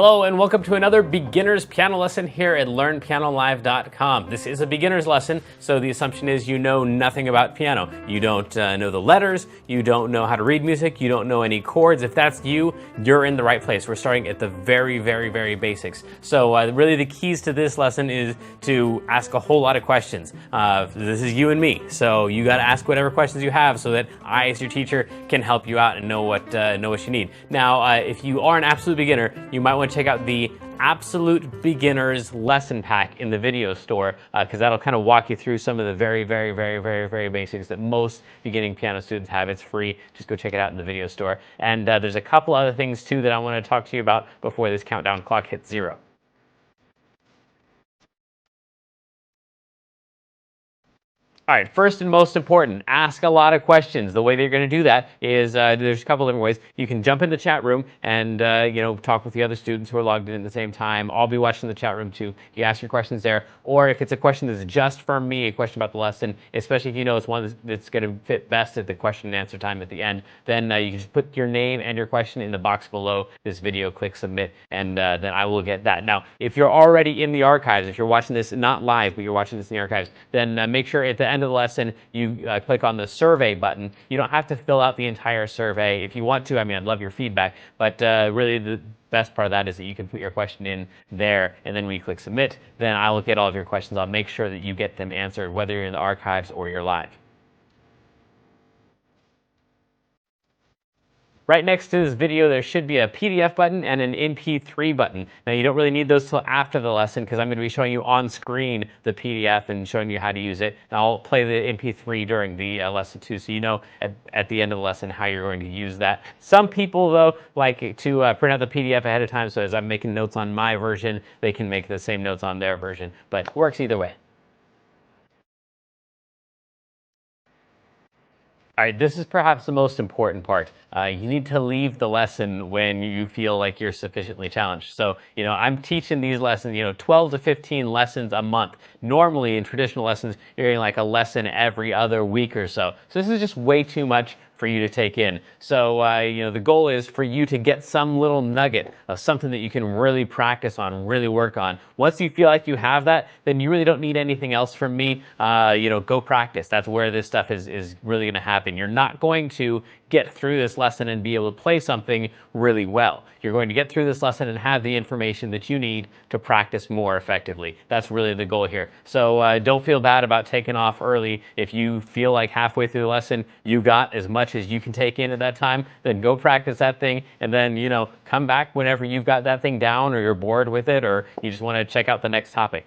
Hello and welcome to another beginner's piano lesson here at LearnPianoLive.com. This is a beginner's lesson, so the assumption is you know nothing about piano. You don't know the letters, you don't know how to read music, you don't know any chords. If that's you, you're in the right place. We're starting at the very basics. So really the keys to this lesson is to ask a whole lot of questions. This is you and me, so you got to ask whatever questions you have so that I, as your teacher, can help you out and know what you need. Now, if you are an absolute beginner, you might want to check out the Absolute Beginners Lesson Pack in the video store, because that'll kind of walk you through some of the very basics that most beginning piano students have. It's free. Just go check it out in the video store. And there's a couple other things too that I want to talk to you about before this countdown clock hits 0. All right, first and most important, ask a lot of questions. The way that you're going to do that is there's a couple different ways. You can jump in the chat room and talk with the other students who are logged in at the same time. I'll be watching the chat room too. You ask your questions there, or if it's a question that's just for me, a question about the lesson, especially if you know it's one that's going to fit best at the question and answer time at the end, then you can just put your name and your question in the box below this video, click submit, and then I will get that. Now, if you're already in the archives, if you're watching this not live, but you're watching this in the archives, then make sure at the end of the lesson you click on the survey button. You don't have to fill out the entire survey. If you want to, I mean, I'd love your feedback, but really the best part of that is that you can put your question in there, and then when you click submit, then I will get all of your questions. I'll make sure that you get them answered, whether you're in the archives or you're live. Right next to this video, there should be a PDF button and an MP3 button. Now, you don't really need those till after the lesson because I'm going to be showing you on screen the PDF and showing you how to use it. And I'll play the MP3 during the lesson too, so you know at the end of the lesson how you're going to use that. Some people, though, like to print out the PDF ahead of time, so as I'm making notes on my version, they can make the same notes on their version, but it works either way. All right, this is perhaps the most important part. You need to leave the lesson when you feel like you're sufficiently challenged. So, I'm teaching these lessons, 12 to 15 lessons a month. Normally, in traditional lessons, you're getting like a lesson every other week or so. So this is just way too much for you to take in. So, the goal is for you to get some little nugget of something that you can really practice on, really work on. Once you feel like you have that, then you really don't need anything else from me. Go practice. That's where this stuff is really going to happen. You're not going to get through this lesson and be able to play something really well. You're going to get through this lesson and have the information that you need to practice more effectively. That's really the goal here. So don't feel bad about taking off early. If you feel like halfway through the lesson you got as much as you can take in at that time, then go practice that thing, and then come back whenever you've got that thing down, or you're bored with it, or you just want to check out the next topic.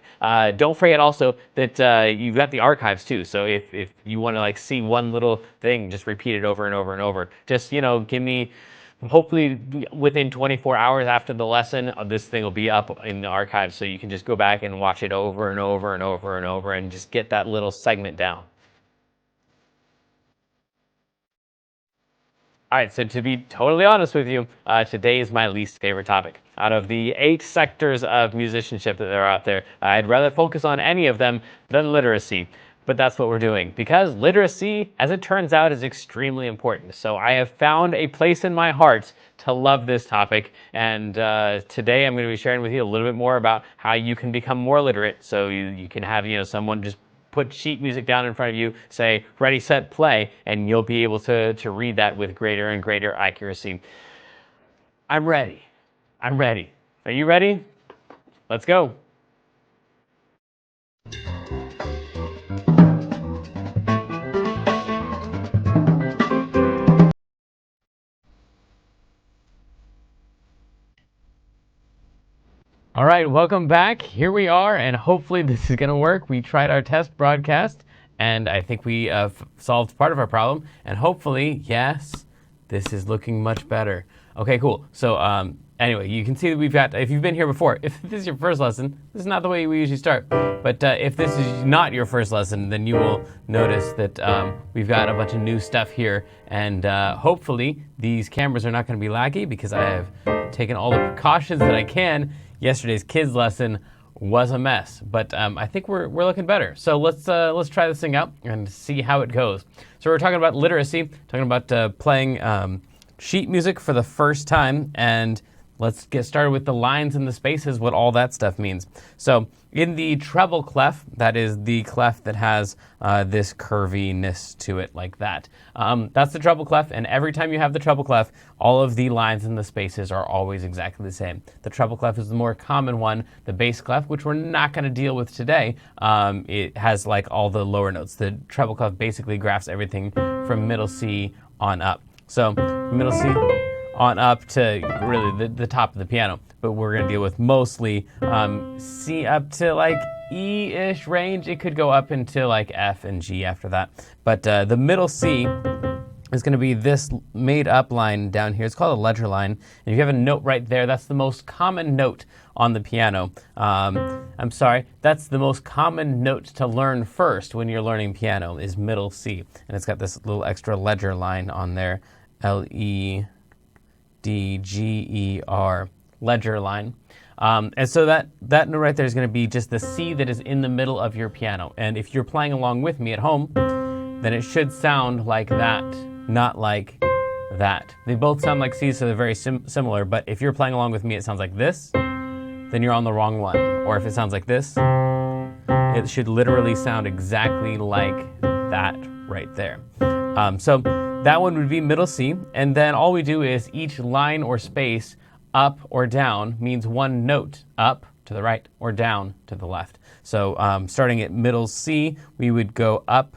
Don't forget also that you've got the archives too. So if you want to see one little thing, just repeat it over and over and over. Just give me, hopefully within 24 hours after the lesson, this thing will be up in the archives, so you can just go back and watch it over and over and over and over and just get that little segment down. All right, so to be totally honest with you, today is my least favorite topic. Out of the 8 sectors of musicianship that are out there, I'd rather focus on any of them than literacy. But that's what we're doing, because literacy, as it turns out, is extremely important. So I have found a place in my heart to love this topic, and today I'm going to be sharing with you a little bit more about how you can become more literate, so you can have someone just put sheet music down in front of you, say ready, set, play, and you'll be able to read that with greater and greater accuracy. I'm ready. I'm ready. Are you ready? Let's go. All right, welcome back. Here we are, and hopefully this is going to work. We tried our test broadcast, and I think we solved part of our problem, and hopefully, yes, this is looking much better. Okay, cool. So anyway, you can see that we've got, if you've been here before, if this is your first lesson, this is not the way we usually start. But if this is not your first lesson, then you will notice that we've got a bunch of new stuff here, and hopefully these cameras are not going to be laggy because I have taken all the precautions that I can. Yesterday's kids lesson was a mess, but I think we're looking better. So let's try this thing out and see how it goes. So we're talking about literacy, talking about playing sheet music for the first time, and let's get started with the lines and the spaces, what all that stuff means. So in the treble clef, that is the clef that has this curviness to it like that. That's the treble clef, and every time you have the treble clef, all of the lines and the spaces are always exactly the same. The treble clef is the more common one. The bass clef, which we're not going to deal with today, it has like all the lower notes. The treble clef basically graphs everything from middle C on up. So middle C on up to really the top of the piano. But we're going to deal with mostly C up to like E-ish range. It could go up into like F and G after that. But the middle C is going to be this made up line down here. It's called a ledger line. And if you have a note right there, that's the most common note on the piano. I'm sorry, that's the most common note to learn first when you're learning piano is middle C. And it's got this little extra ledger line on there, L-E-D-G-E-R, ledger line. And so that note right there is going to be just the C that is in the middle of your piano. And if you're playing along with me at home, then it should sound like that, not like that. They both sound like C's, so they're very similar, but if you're playing along with me, it sounds like this, then you're on the wrong one. Or if it sounds like this, it should literally sound exactly like that right there. So that one would be middle C, and then all we do is each line or space up or down means one note up to the right or down to the left. So starting at middle C, we would go up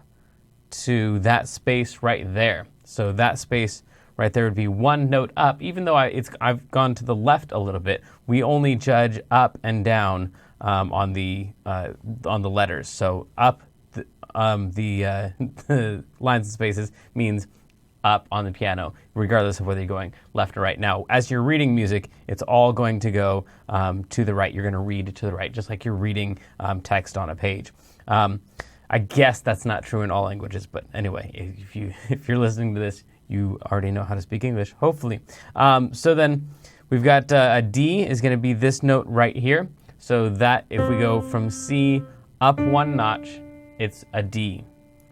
to that space right there. So that space right there would be one note up. Even though I've gone to the left a little bit, we only judge up and down on the letters. So up, the lines and spaces means up on the piano, regardless of whether you're going left or right. Now, as you're reading music, it's all going to go to the right. You're going to read to the right, just like you're reading text on a page. I guess that's not true in all languages, but anyway, if you're listening to this, you already know how to speak English, hopefully. So then we've got a D is going to be this note right here. So that if we go from C up one notch, it's a D.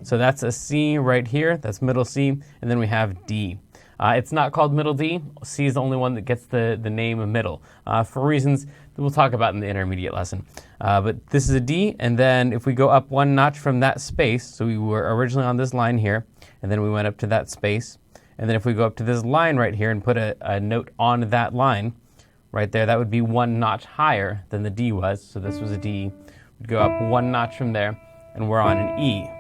So that's a C right here. That's middle C. And then we have D. It's not called middle D. C is the only one that gets the name of middle for reasons that we'll talk about in the intermediate lesson. But this is a D. And then if we go up one notch from that space, so we were originally on this line here, and then we went up to that space. And then if we go up to this line right here and put a note on that line right there, that would be one notch higher than the D was. So this was a D. We'd go up one notch from there, and we're on an E.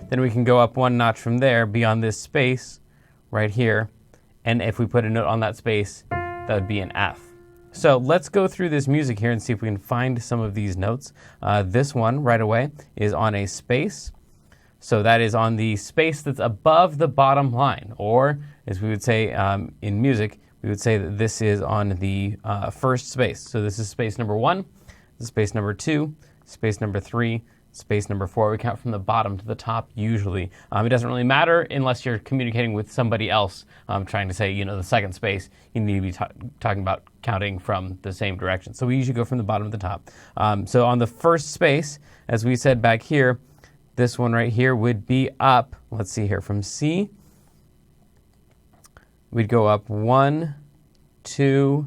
Then we can go up one notch from there beyond this space right here. And if we put a note on that space, that would be an F. So let's go through this music here and see if we can find some of these notes. This one right away is on a space. So that is on the space that's above the bottom line. Or as we would say in music, we would say that this is on the first space. So this is space number 1, this is space number 2, space number 3, space number 4. We count from the bottom to the top usually. It doesn't really matter unless you're communicating with somebody else trying to say, the second space. You need to be talking about counting from the same direction. So we usually go from the bottom to the top. So on the first space, as we said back here, this one right here would be up. Let's see here, from C, we'd go up 1, 2,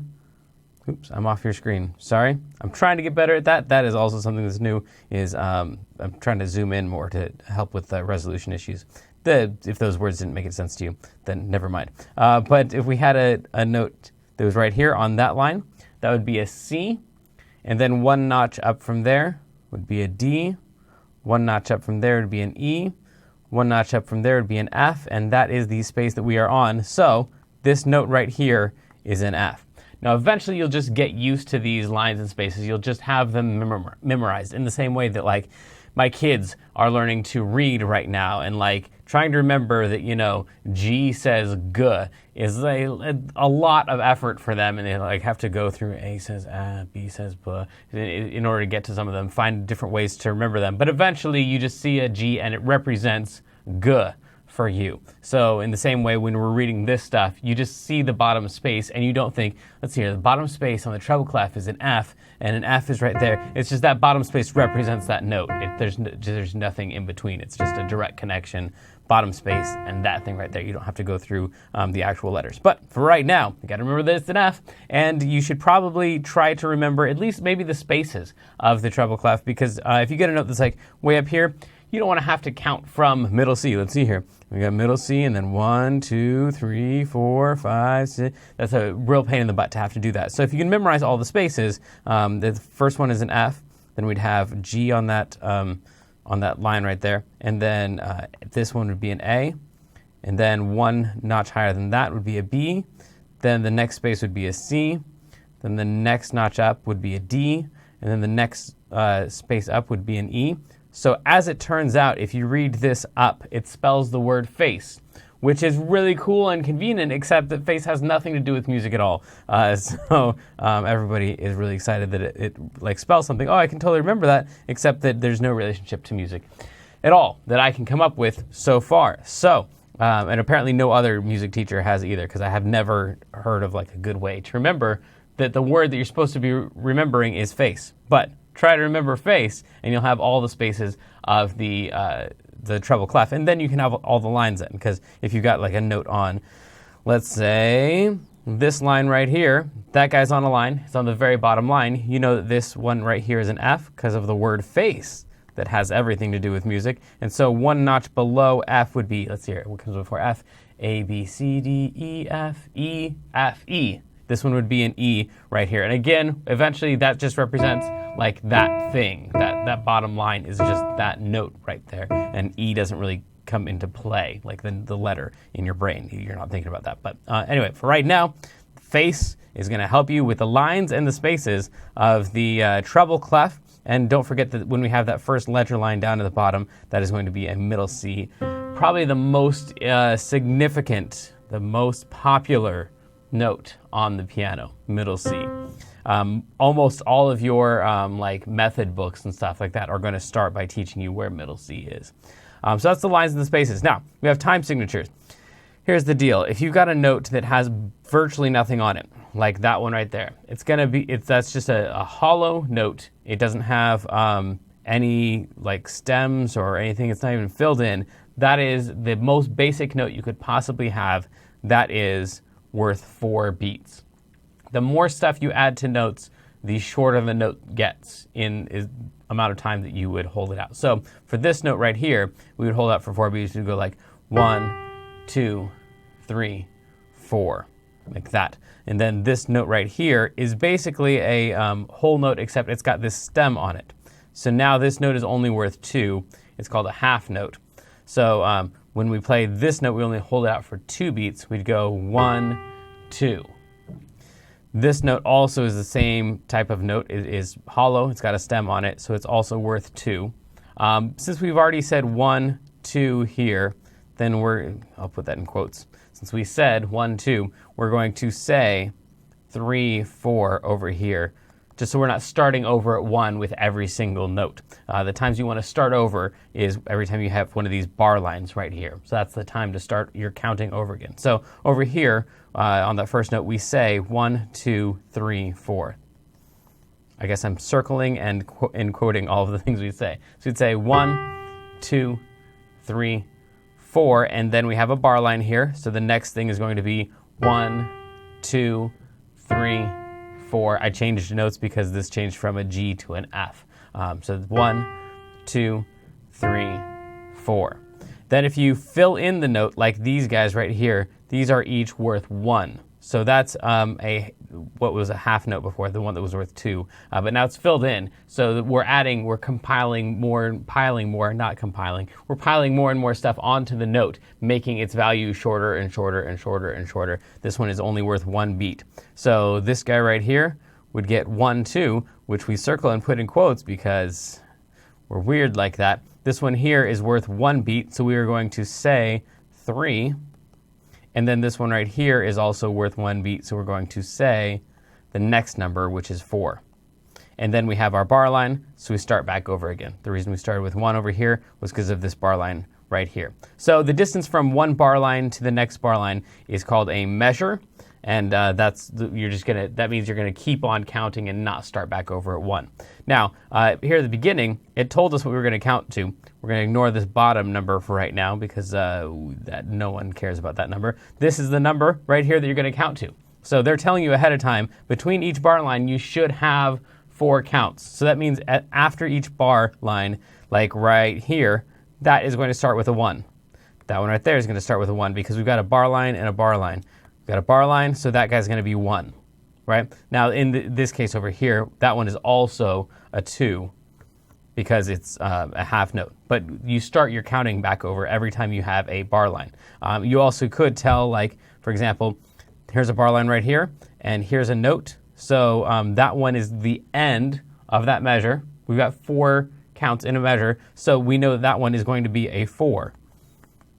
oops, I'm off your screen. Sorry. I'm trying to get better at that. That is also something that's new, is I'm trying to zoom in more to help with the resolution issues. If those words didn't make any sense to you, then never mind. But if we had a note that was right here on that line, that would be a C. And then one notch up from there would be a D. One notch up from there would be an E. One notch up from there would be an F. And that is the space that we are on. So this note right here is an F. Now, eventually, you'll just get used to these lines and spaces. You'll just have them memorized in the same way that, like, my kids are learning to read right now, and, like, trying to remember that, G says G is a lot of effort for them, and they, like, have to go through A says A, B says B, in order to get to some of them, find different ways to remember them. But eventually, you just see a G, and it represents G for you. So in the same way, when we're reading this stuff, you just see the bottom space and you don't think, let's see here, the bottom space on the treble clef is an F and an F is right there. It's just that bottom space represents that note. There's nothing in between. It's just a direct connection bottom space, and that thing right there. You don't have to go through the actual letters. But for right now, you got to remember that it's an F, and you should probably try to remember at least maybe the spaces of the treble clef, because if you get a note that's like way up here, you don't want to have to count from middle C. Let's see here. We got middle C and then 1, 2, 3, 4, 5, 6. That's a real pain in the butt to have to do that. So if you can memorize all the spaces, the first one is an F, then we'd have G on that line right there, and then this one would be an A, and then one notch higher than that would be a B, then the next space would be a C, then the next notch up would be a D, and then the next space up would be an E. So as it turns out, if you read this up, it spells the word face, which is really cool and convenient, except that face has nothing to do with music at all. So everybody is really excited that it like spells something. Oh, I can totally remember that, except that there's no relationship to music at all that I can come up with so far. So, and apparently no other music teacher has either, because I have never heard of like a good way to remember that the word that you're supposed to be remembering is face. But try to remember face, and you'll have all the spaces of the treble clef, and then you can have all the lines in, because if you've got like a note on, let's say, this line right here, that guy's on a line, it's on the very bottom line, you know that this one right here is an F because of the word face that has everything to do with music, and so one notch below F would be, let's see here, what comes before F? A, B, C, D, E, F, E, F, E. This one would be an E right here. And again, eventually that just represents like that thing. That bottom line is just that note right there. And E doesn't really come into play, like the letter in your brain. You're not thinking about that. But anyway, for right now, face is going to help you with the lines and the spaces of the treble clef. And don't forget that when we have that first letter line down at the bottom, that is going to be a middle C. Probably the most significant, the most popular note on the piano, middle C. Almost all of your like method books and stuff like that are going to start by teaching you where middle C is. So that's the lines and the spaces. Now, we have time signatures. Here's the deal. If you've got a note that has virtually nothing on it, like that one right there, that's just a hollow note. It doesn't have any like stems or anything. It's not even filled in. That is the most basic note you could possibly have. That is worth 4 beats. The more stuff you add to notes, the shorter the note gets in amount of time that you would hold it out. So for this note right here, we would hold out for 4 beats. We'd go like 1, 2, 3, 4, like that. And then this note right here is basically a whole note, except it's got this stem on it. So now this note is only worth 2. It's called a half note. So when we play this note, we only hold it out for 2 beats. We'd go 1, 2. This note also is the same type of note. It is hollow. It's got a stem on it, so it's also worth 2. Since we've already said 1, 2 here, then I'll put that in quotes. Since we said 1, 2, we're going to say 3, 4 over here, just so we're not starting over at 1 with every single note. The times you want to start over is every time you have one of these bar lines right here. So that's the time to start your counting over again. So over here, on that first note, we say 1, 2, 3, 4. I guess I'm circling and quoting all of the things we say. So we'd say 1, 2, 3, 4, and then we have a bar line here. So the next thing is going to be 1, 2, 3, 4. I changed notes because this changed from a G to an F. So 1, 2, 3, 4. Then if you fill in the note like these guys right here, these are each worth 1. So that's what was a half note before, the one that was worth 2. But now it's filled in. So we're compiling more, piling more, not compiling. We're piling more and more stuff onto the note, making its value shorter and shorter and shorter and shorter. This one is only worth 1 beat. So this guy right here would get 1, 2, which we circle and put in quotes because we're weird like that. This one here is worth 1 beat, so we are going to say 3. And then this one right here is also worth 1 beat, so we're going to say the next number, which is 4. And then we have our bar line, so we start back over again. The reason we started with 1 over here was because of this bar line right here. So the distance from one bar line to the next bar line is called a measure. And that means you're gonna keep on counting and not start back over at 1. Now, here at the beginning, it told us what we were gonna count to. We're gonna ignore this bottom number for right now because that no one cares about that number. This is the number right here that you're gonna count to. So they're telling you ahead of time, between each bar line, you should have 4 counts. So that means after each bar line, like right here, that is going to start with a 1. That one right there is going to start with a 1 because we've got a bar line and a bar line. We've got a bar line, so that guy's going to be 1, right? Now, in this case over here, that one is also a 2 because it's a half note. But you start your counting back over every time you have a bar line. You also could tell, like, for example, here's a bar line right here, and here's a note. So that one is the end of that measure. We've got 4 counts in a measure, so we know that one is going to be a 4.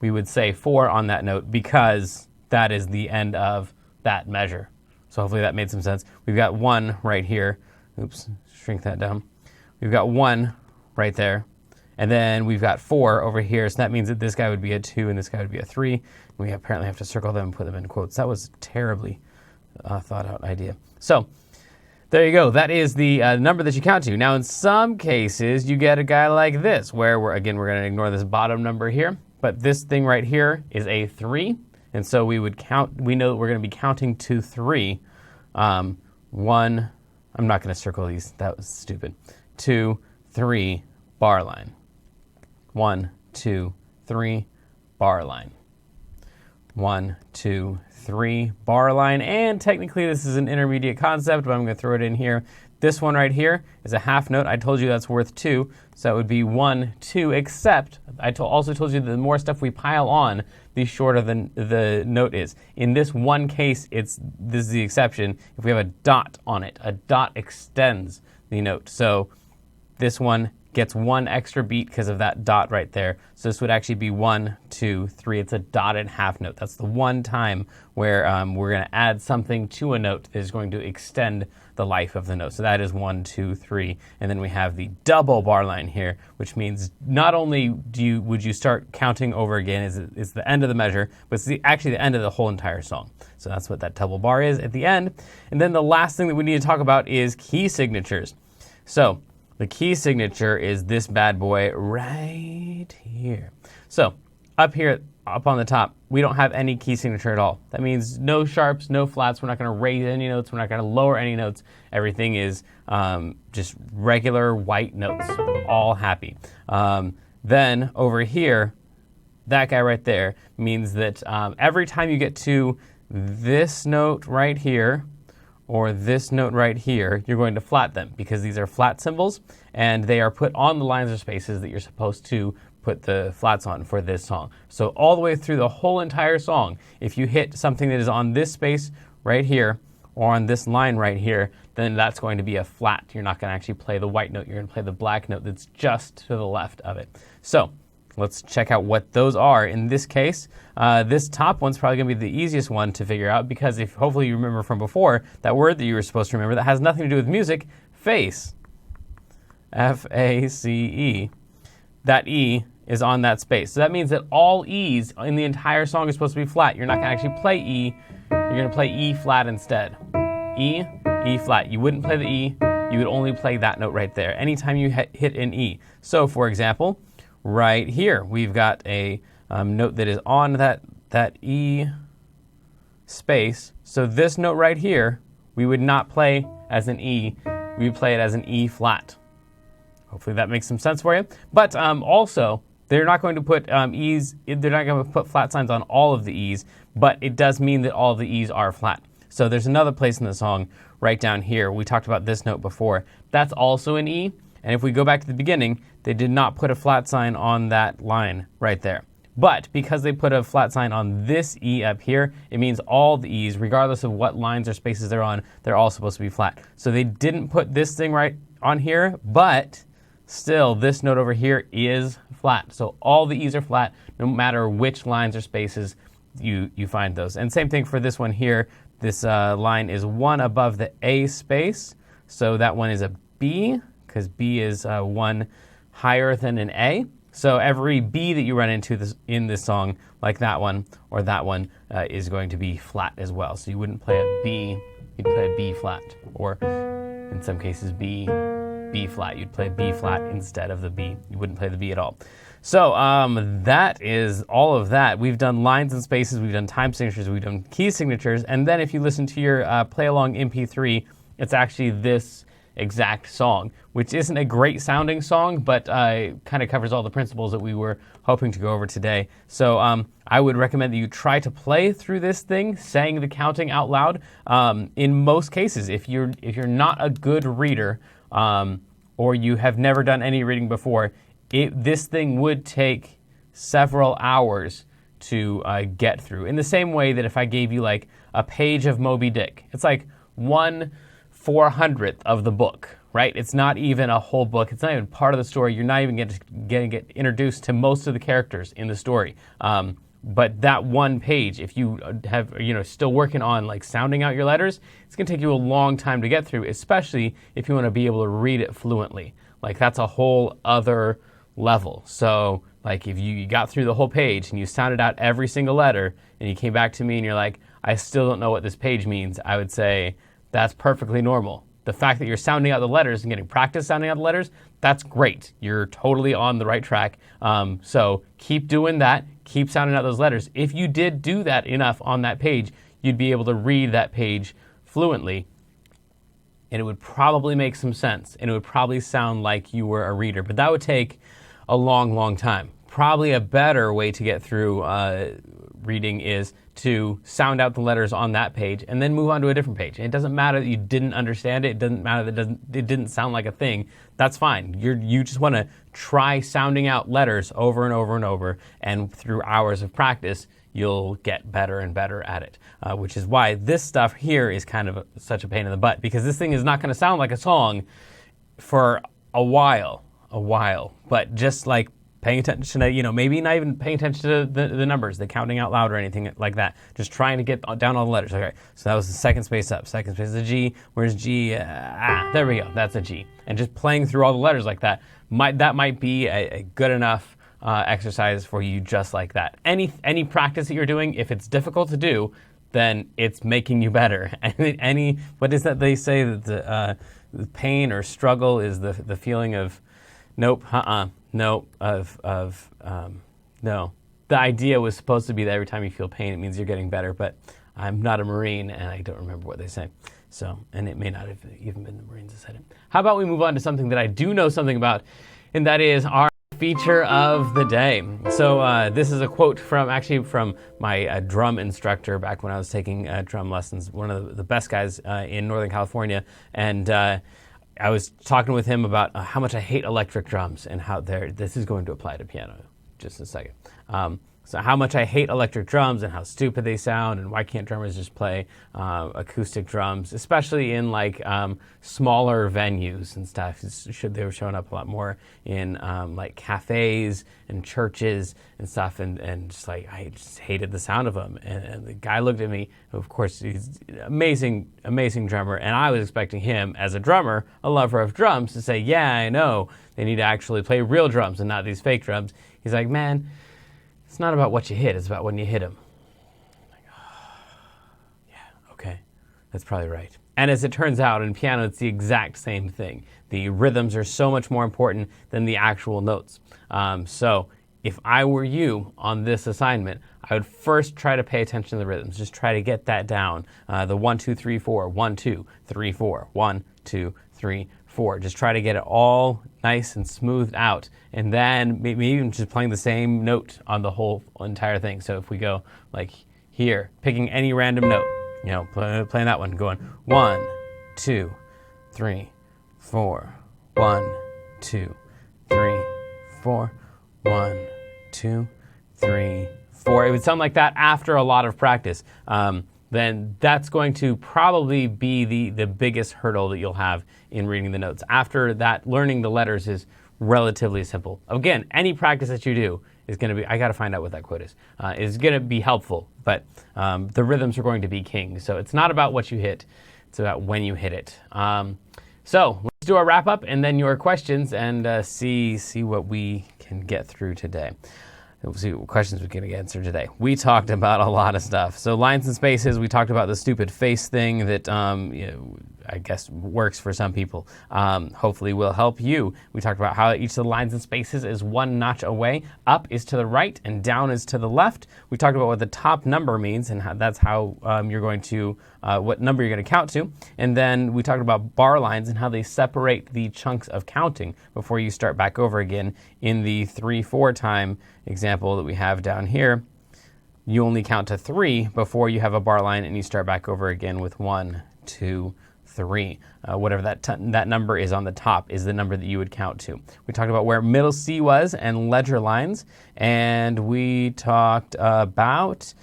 We would say 4 on that note because that is the end of that measure. So hopefully that made some sense. We've got 1 right here. Oops, shrink that down. We've got 1 right there. And then we've got 4 over here, so that means that this guy would be a 2 and this guy would be a 3. We apparently have to circle them and put them in quotes. That was a terribly thought out idea. So there you go. That is the number that you count to. Now, in some cases, you get a guy like this, where we're going to ignore this bottom number here, but this thing right here is a 3, and so we would count. We know that we're going to be counting to 3. 1. I'm not going to circle these. That was stupid. 2, 3, bar line. 1, 2, 3, bar line. 1, 2, 3, bar line, and technically this is an intermediate concept, but I'm going to throw it in here. This one right here is a half note. I told you that's worth 2, so that would be 1, 2, except I also told you that the more stuff we pile on, the shorter the note is. In this one case, this is the exception. If we have a dot on it, a dot extends the note. So this one gets 1 extra beat because of that dot right there. So this would actually be 1, 2, 3. It's a dotted half note. That's the one time where we're going to add something to a note that is going to extend the life of the note. So that is 1, 2, 3. And then we have the double bar line here, which means not only would you start counting over again, it's the end of the measure, but it's actually the end of the whole entire song. So that's what that double bar is at the end. And then the last thing that we need to talk about is key signatures. So the key signature is this bad boy right here. So up here, up on the top, we don't have any key signature at all. That means no sharps, no flats. We're not going to raise any notes. We're not going to lower any notes. Everything is just regular white notes, all happy. Then over here, that guy right there means that every time you get to this note right here, or this note right here, you're going to flat them because these are flat symbols and they are put on the lines or spaces that you're supposed to put the flats on for this song. So all the way through the whole entire song, if you hit something that is on this space right here or on this line right here, then that's going to be a flat. You're not going to actually play the white note. You're going to play the black note that's just to the left of it. So let's check out what those are. In this case, this top one's probably going to be the easiest one to figure out because if hopefully you remember from before, that word that you were supposed to remember that has nothing to do with music, face. F-A-C-E. That E is on that space. So that means that all E's in the entire song are supposed to be flat. You're not going to actually play E. You're going to play E flat instead. E, E flat. You wouldn't play the E. You would only play that note right there anytime you hit an E. So, for example, right here, we've got a note that is on that E space. So this note right here, we would not play as an E. We would play it as an E flat. Hopefully that makes some sense for you. But also, they're not going to put E's, they're not going to put flat signs on all of the E's, but it does mean that all of the E's are flat. So there's another place in the song right down here. We talked about this note before. That's also an E. And if we go back to the beginning, they did not put a flat sign on that line right there. But because they put a flat sign on this E up here, it means all the E's, regardless of what lines or spaces they're on, they're all supposed to be flat. So they didn't put this thing right on here, but still, this note over here is flat. So all the E's are flat, no matter which lines or spaces you find those. And same thing for this one here. This line is 1 above the A space. So that one is a B, because B is 1 higher than an A. So every B that you run into in this song, like that one or that one, is going to be flat as well. So you wouldn't play a B, you'd play a B flat, or in some cases B flat. You'd play B flat instead of the B. You wouldn't play the B at all. So that is all of that. We've done lines and spaces, we've done time signatures, we've done key signatures, and then if you listen to your play along MP3, it's actually this exact song, which isn't a great sounding song, but kind of covers all the principles that we were hoping to go over today. So I would recommend that you try to play through this thing, saying the counting out loud. In most cases, if you're not a good reader, or you have never done any reading before, this thing would take several hours to get through. In the same way that if I gave you like a page of Moby Dick, it's like 1/400th of the book, right? It's not even a whole book. It's not even part of the story. You're not even going to get introduced to most of the characters in the story. But that one page, if you have, still working on like sounding out your letters, it's going to take you a long time to get through, especially if you want to be able to read it fluently. Like that's a whole other level. So like if you got through the whole page and you sounded out every single letter and you came back to me and you're like, I still don't know what this page means, I would say that's perfectly normal. The fact that you're sounding out the letters and getting practice sounding out the letters, that's great. You're totally on the right track. So keep doing that. Keep sounding out those letters. If you did do that enough on that page, you'd be able to read that page fluently, and it would probably make some sense, and it would probably sound like you were a reader. But that would take a long, long time. Probably a better way to get through reading is to sound out the letters on that page and then move on to a different page. And it doesn't matter that you didn't understand it. It doesn't matter that it didn't sound like a thing. That's fine. You just want to try sounding out letters over and over and over, and through hours of practice, you'll get better and better at it, which is why this stuff here is kind of such a pain in the butt, because this thing is not going to sound like a song for a while, but just like paying attention to, maybe not even paying attention to the numbers, the counting out loud or anything like that. Just trying to get down all the letters. Okay, so that was the second space up. Second space is a G. Where's G? There we go. That's a G. And just playing through all the letters like that might be a good enough exercise for you, just like that. Any practice that you're doing, if it's difficult to do, then it's making you better. What is that they say, that the pain or struggle is the feeling of nope, no. The idea was supposed to be that every time you feel pain, it means you're getting better, but I'm not a Marine, and I don't remember what they say. So, and it may not have even been the Marines that said it. How about we move on to something that I do know something about, and that is our feature of the day. So this is a quote from my drum instructor back when I was taking drum lessons, one of the best guys in Northern California, and I was talking with him about how much I hate electric drums and how this is going to apply to piano just in a second. So how much I hate electric drums and how stupid they sound, and why can't drummers just play acoustic drums, especially in like smaller venues and stuff. They were showing up a lot more in like cafes and churches and stuff, and just like I just hated the sound of them. And the guy looked at me. Of course, he's amazing drummer, and I was expecting him, as a drummer, a lover of drums, to say, "Yeah, I know. They need to actually play real drums and not these fake drums." He's like, "Man, it's not about what you hit, it's about when you hit them." I'm like, oh, yeah, okay, that's probably right. And as it turns out, in piano, it's the exact same thing. The rhythms are so much more important than the actual notes. So if I were you on this assignment, I would first try to pay attention to the rhythms. Just try to get that down. The 1, 2, 3, 4, 1, 2, 3, 4, 1, 2, 3, 4. Just try to get it all nice and smoothed out, and then maybe even just playing the same note on the whole entire thing. So if we go like here, picking any random note, playing that one, going 1, 2, 3, 4, 1, 2, 3, 4, 1, 2, 3, 4. It would sound like that after a lot of practice. Then that's going to probably be the biggest hurdle that you'll have in reading the notes. After that, learning the letters is relatively simple. Again, any practice that you do is going to be, I got to find out what that quote is going to be helpful, but the rhythms are going to be king. So it's not about what you hit, it's about when you hit it. So do a wrap up and then your questions and see what we can get through today. We'll see what questions we can answer today. We talked about a lot of stuff. So lines and spaces, we talked about the stupid face thing that I guess works for some people. Hopefully will help you. We talked about how each of the lines and spaces is one notch away. Up is to the right and down is to the left. We talked about what the top number means and that's how you're going to, what number you're going to count to. And then we talked about bar lines and how they separate the chunks of counting before you start back over again. In the 3/4 time example that we have down here, you only count to 3 before you have a bar line and you start back over again with 1, 2, 3. Whatever that number is on the top is the number that you would count to. We talked about where middle C was and ledger lines, and we talked about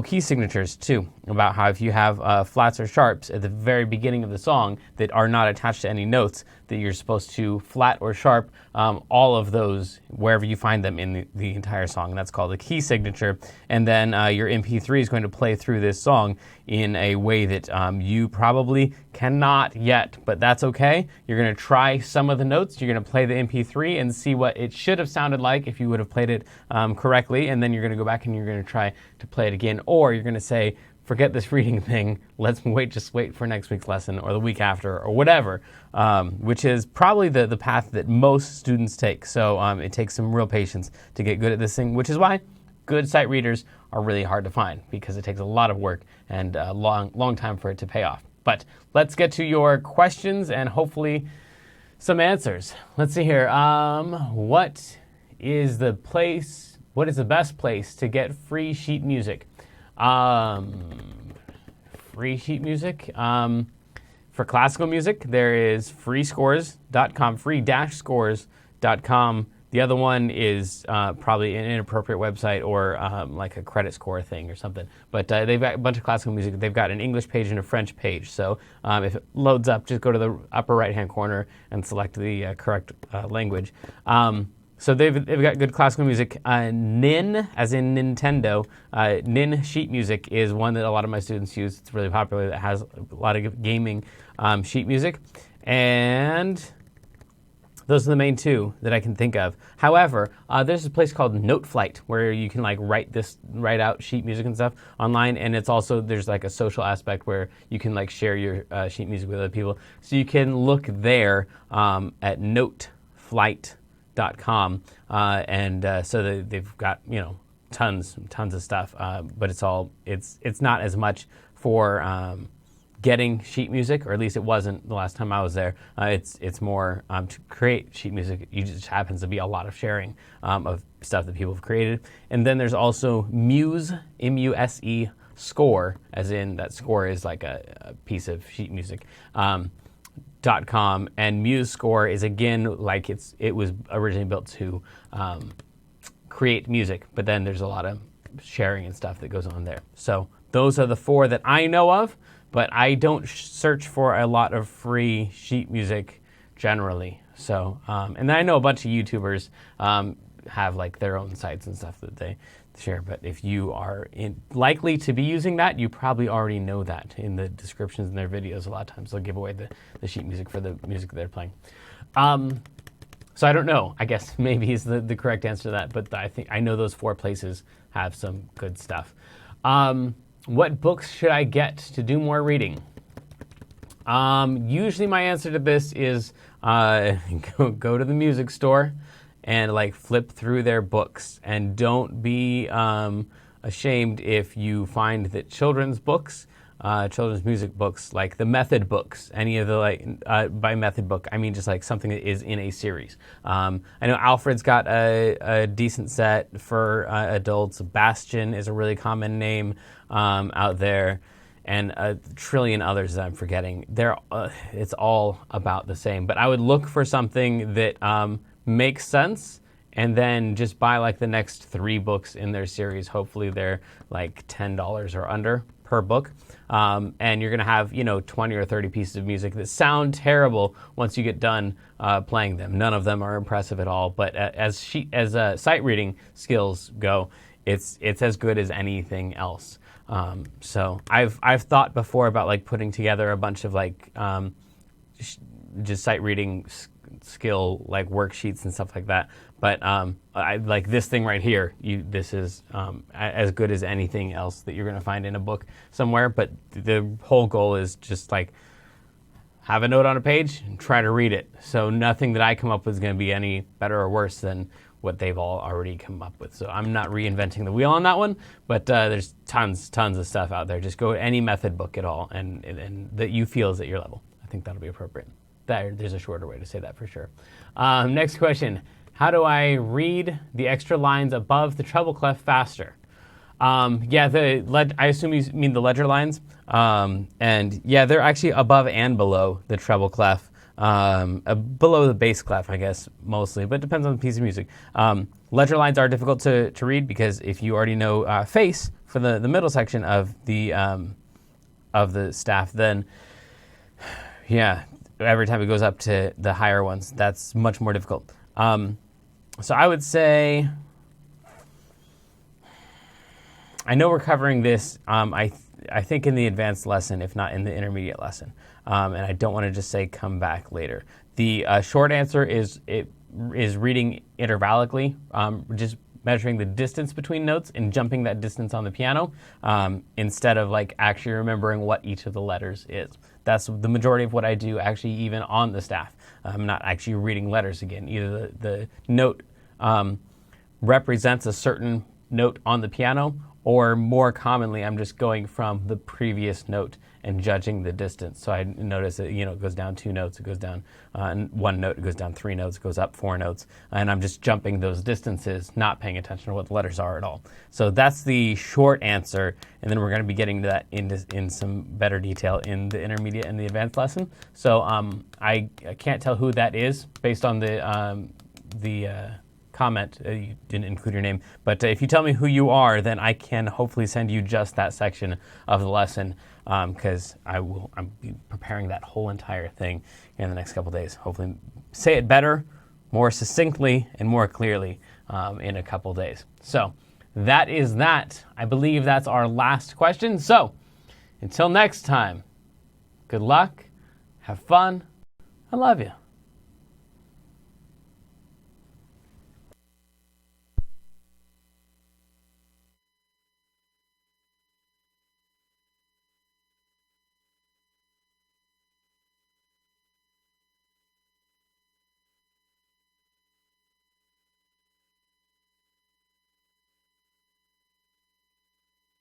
key signatures too, about how if you have flats or sharps at the very beginning of the song that are not attached to any notes, that you're supposed to flat or sharp all of those wherever you find them in the entire song, and that's called a key signature. And then your MP3 is going to play through this song in a way that you probably cannot yet, but that's okay. You're going to try some of the notes, you're going to play the MP3 and see what it should have sounded like if you would have played it correctly, and then you're going to go back and you're going to try to play it again, or you're going to say, forget this reading thing, let's just wait for next week's lesson or the week after or whatever, which is probably the path that most students take. So it takes some real patience to get good at this thing, which is why good sight readers are really hard to find, because it takes a lot of work and a long time for it to pay off. But let's get to your questions and hopefully some answers. Let's see here. What is the best place to get free sheet music? Free sheet music. For classical music, there is freescores.com, free-scores.com. The other one is probably an inappropriate website or like a credit score thing or something. But they've got a bunch of classical music. They've got an English page and a French page. So if it loads up, just go to the upper right-hand corner and select the correct language. So they've got good classical music. Nin, as in Nintendo, Nin sheet music is one that a lot of my students use. It's really popular. That has a lot of gaming sheet music. And those are the main two that I can think of. However, there's a place called Noteflight where you can write out sheet music and stuff online, and it's also, there's like a social aspect where you can share your sheet music with other people. So you can look there at Noteflight.com, and so they've got tons of stuff, but it's not as much for getting sheet music, or at least it wasn't the last time I was there. It's more to create sheet music. It just happens to be a lot of sharing of stuff that people have created. And then there's also Muse, M-U-S-E, score, as in that score is like a piece of sheet music. .com, and Muse Score is again like it was originally built to create music, but then there's a lot of sharing and stuff that goes on there. So those are the four that I know of, but I don't search for a lot of free sheet music generally. So and then I know a bunch of YouTubers have their own sites and stuff that they share, but if you are likely to be using that, you probably already know that in the descriptions in their videos. A lot of times they'll give away the sheet music for the music that they're playing. So I don't know. I guess maybe is the correct answer to that, but I know those four places have some good stuff. What books should I get to do more reading? Usually my answer to this is go to the music store and flip through their books, and don't be ashamed if you find that children's books, children's music books, like the method books, any of the by method book I mean just something that is in a series. I know Alfred's got a decent set for adults. Bastion is a really common name out there, and a trillion others that I'm forgetting. It's all about the same, but I would look for something that makes sense, and then just buy the next 3 books in their series. Hopefully they're $10 or under per book, and you're gonna have 20 or 30 pieces of music that sound terrible once you get done playing them. None of them are impressive at all, but as sight reading skills go, it's as good as anything else. So I've thought before about putting together a bunch of just sight reading skill like worksheets and stuff like that. But I like this thing right here. This is as good as anything else that you're going to find in a book somewhere. But the whole goal is just like have a note on a page and try to read it. So nothing that I come up with is going to be any better or worse than what they've all already come up with. So I'm not reinventing the wheel on that one, but there's tons of stuff out there. Just go any method book at all and that you feel is at your level. I think that'll be appropriate. There's a shorter way to say that for sure. Next question. How do I read the extra lines above the treble clef faster? I assume you mean the ledger lines. And yeah, they're actually above and below the treble clef. Below the bass clef, I guess, mostly, but it depends on the piece of music. Ledger lines are difficult to read because if you already know face for the middle section of the staff, then yeah, every time it goes up to the higher ones, that's much more difficult. So I would say, I know we're covering this, I think in the advanced lesson, if not in the intermediate lesson. And I don't want to just say come back later. The short answer is reading intervallically, just measuring the distance between notes and jumping that distance on the piano instead of like actually remembering what each of the letters is. That's the majority of what I do actually even on the staff. I'm not actually reading letters again. Either the note represents a certain note on the piano, or more commonly, I'm just going from the previous note and judging the distance. So I notice that, it goes down 2 notes, it goes down 1 note, it goes down 3 notes, it goes up 4 notes, and I'm just jumping those distances, not paying attention to what the letters are at all. So that's the short answer, and then we're going to be getting to that in some better detail in the intermediate and the advanced lesson. So I can't tell who that is based on the comment. You didn't include your name, but if you tell me who you are, then I can hopefully send you just that section of the lesson, because I'm preparing that whole entire thing in the next couple days. Hopefully say it better, more succinctly, and more clearly in a couple days. So that is that. I believe that's our last question. So until next time, good luck, have fun, I love you.